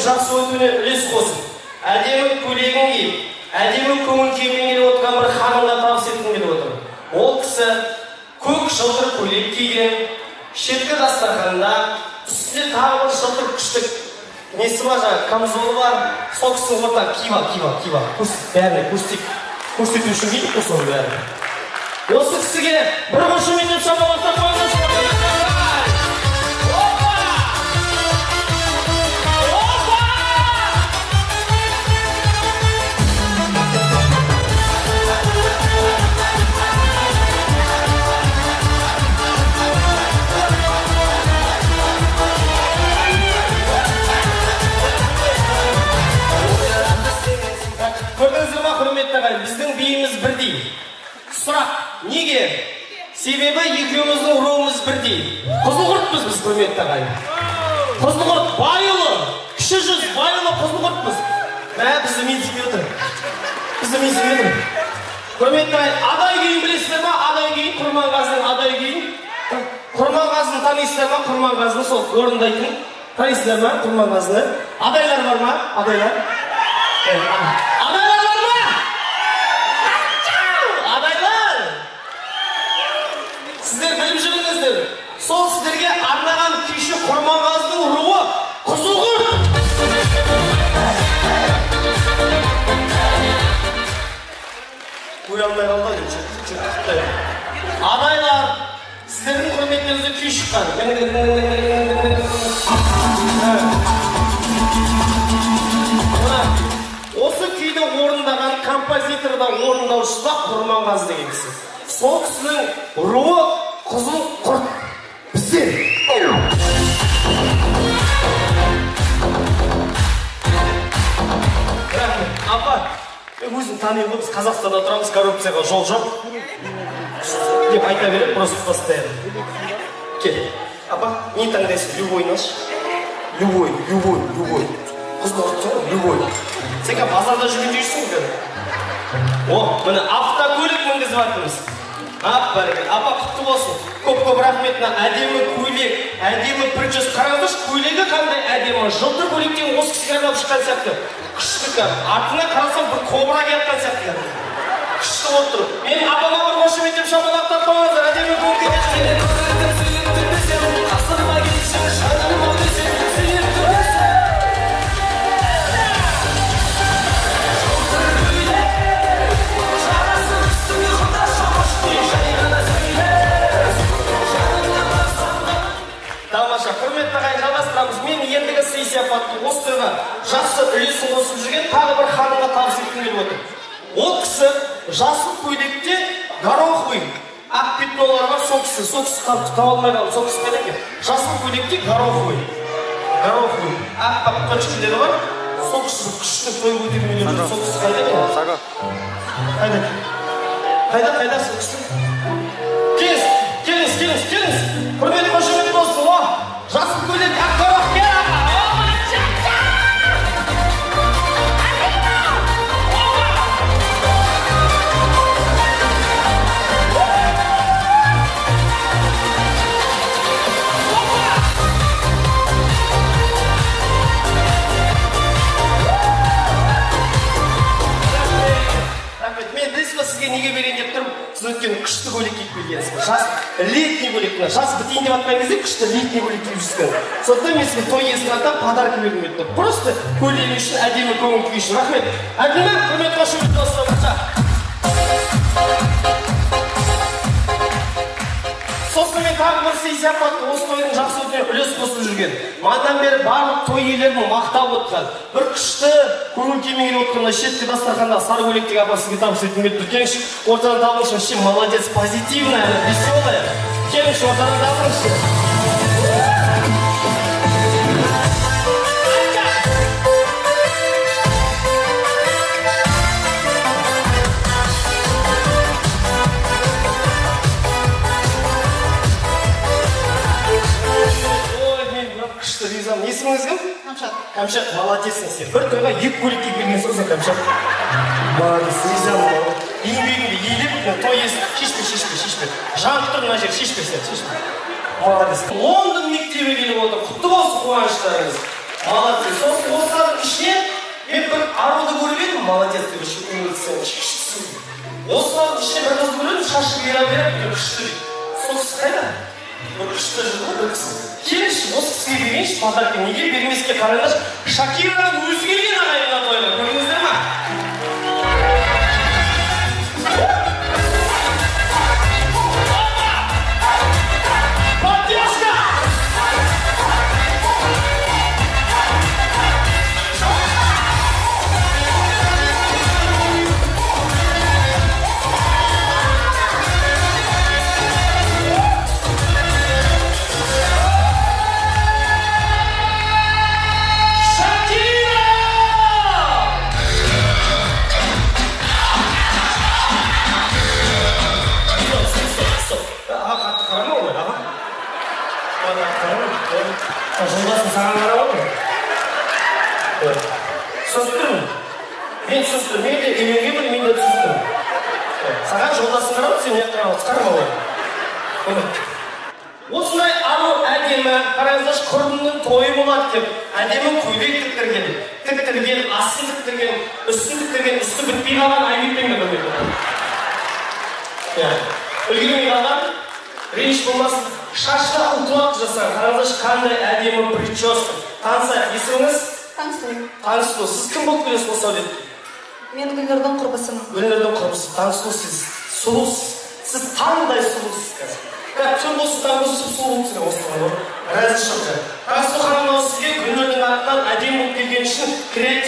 жақсы өтуіне үлес қосып, әдемі көйлегін киіп, әдемі көңіл күймен келіп отырған бір ханымға табыс еткім келіп отыр. Ол кісі көк жылтыр көйлек киген, шеткі дастарханда, үстінде тағы бір жылтыр күштік несі бар, жаңағы камзолы бар, сол кісінің ортаға киіп ал. Бәріне көрсету үшін кейіп қосылы бәріне. Осы кісіге бір қошемет деп шамаластап қойыңыз. Көрдіңіздер ма, құрметті ағайын, біздің биіміз бірдей. Сұрақ, неге? Себебі екеуміздің руымыз бірдей. Қызылқұртпыз біз, құрметті ағайын. Қызылқұрт байұлы, кіші жүз байұлы қызылқұртпыз. Бізді менсінбей отыр. Құрметті ағайын, адай күйін білесіздер ма? Адай күйін, Құрманғазының адай күйін. Құрманғазыны танисыздар ма? Құрманғазыны сол орындайтын. Танисыздар ма? Құрманғазыны. Адайлар бар ма? Адайлар бар ма? Адайлар! Сіздер біліп жүріңіздер. Сол сіздерге арнаған күйші Құрманғазының руы Қызылқұрт! Көре алмай қалды. Адайлар, сіздердің құрметтеріңізді күй шыққан. Осы күйді орындаған композитор да орындаушы да Құрманғазы деген кісі. Сол кісінің руы Қызылқұрт. Біздер. Апа, өзім таниын ғой, біз Қазақстанда тұрамыз, коррупцияға жол жоқ деп айта берем, просто постоянно. Кел, апа, не таңдайсың? Любой наш? Любой. Қызылқұрт жоқ, любой. Сен базарда жүрген жүрсің бе? Міне автокөлік мінгізіп аттымыз. Апа, құтты болсын. Көп рахметіне әдемі көйлек, әдемі прическа. Қараңызшы, көйлегі қандай әдемі. Жылтыр көйлектен осы кісіге арнап шыққан сияқты. Күшті. Артына қарасам бір кобра келген сияқты. Күшті болып тұр. Мен апама бір қошемет деп шамалақтап қойыңыздар. Әдемі көйлек. Құрметті ағайын, жалғастырамыз. Мен ендігі сый-сияпатты осы тойға жақсы үлесін қосып жүрген тағы бір ханымға табыс еткім келіп отыр. Ол кісі жасыл көйлекте гороховый ақ пятнолар бар, сол кісі таба алмай қалды, сол кісі қайда екен? Жасыл көйлекте гороховый ақ точкілері бар, сол кісі күшті той көтермелер жүр, сол кісі қайда екен? Қайда сол кісі? Келіңіз. Құрметті қошемет болсын. Жасыл көйлек ақ горох кел аға. Мен білесіз ба сізге неге берейін деп тұрмын? Сіз өткен күшті көйлек киіп келгенсіз. Жас летний көйлек. Жас бітейін деп атпай кезде күшті летний көйлек киіп жүрсің. Сондықтан мен сізге той иесіне атап подарка бергім келіп тұр. Просто көйлегі үшін, әдемі көңіл күй үшін. Рахмет. Әдемі, құрметті қошемет болсын. Сосын мен тағы бір сый-сияпатты осы тойдың жақсы өтуіне үлес қосып жүрген. Мадан бері барлық той иелерін мақтап отқан. Бір күшті көңіл күймен келіп отқанда шеткі дастарханда сары көйлектегі апа сізге табыс еткім келіп тұр. Келіңізші, ортадан табылыңызшы. Вообще молодец, позитивная, веселая. Келіңізші, ортадан табылыңызшы. Есіміңіз кім? Кәмшат, молодецсің сен. Бір тойға екі көйлек киіп келгенсің сен, Кәмшат. Молодец, ризамын. Еңбегіңді елеп, той иесін шешпе. Жанып тұр мына жер, шешпе. Молодец. Лондон мектебі келіп отыр. Құтты болсын қуаныштарыңыз. Молодец. Осылардың ішінен мен бір аруды көріп едім, молодец деп үшін умница. Осылардың ішінен бір қызды көріп, шашы бера бір күшті дейді. Сол кісі қайда? Бір күшті жүрді бір кісі. Келіңізші, осы кісіге берейінші подарка. Неге бермеске қараңдаршы. Шакираның өзі келген ағайынға тойға. Көрдіңіздер ма? Жолдасын саған қарап отыр. Түсініп тұрмын. Мен түсініп тұрмын. Мен де үйленген бір, мен де түсініп тұрмын. Саған жолдасын қарап отыр, сен не қарап отыр? Қарама ғой. Осындай анау әдемі, қараңыздаршы, құрбымның тойы болады деп, әдемі көйлек тіктірген, астын тіктірген, үстін тіктірген, үсті бітпей қалған айбетпен көрмеді. Үлгермей қалған, реніш болмасын. Шашта ұлтуақ жасаған, қараңыздаршы, қандай әдемі прическа. Танысайық, есіміңіз? Танысу. Сіз кім болып келесіз осы сәулет? Мен Гүлнұрдың құрбысымын. Гүлнұрдың құрбысы. Танысу, сіз сұлусыз. Сіз таңдай сұлусыз қазір. Түн болсын, таң болсын, сұлу болсын осылай. Разы шыққан. Танысу ханым, сізге Гүлнұрдың атынан әдемі болып келген үшін кредит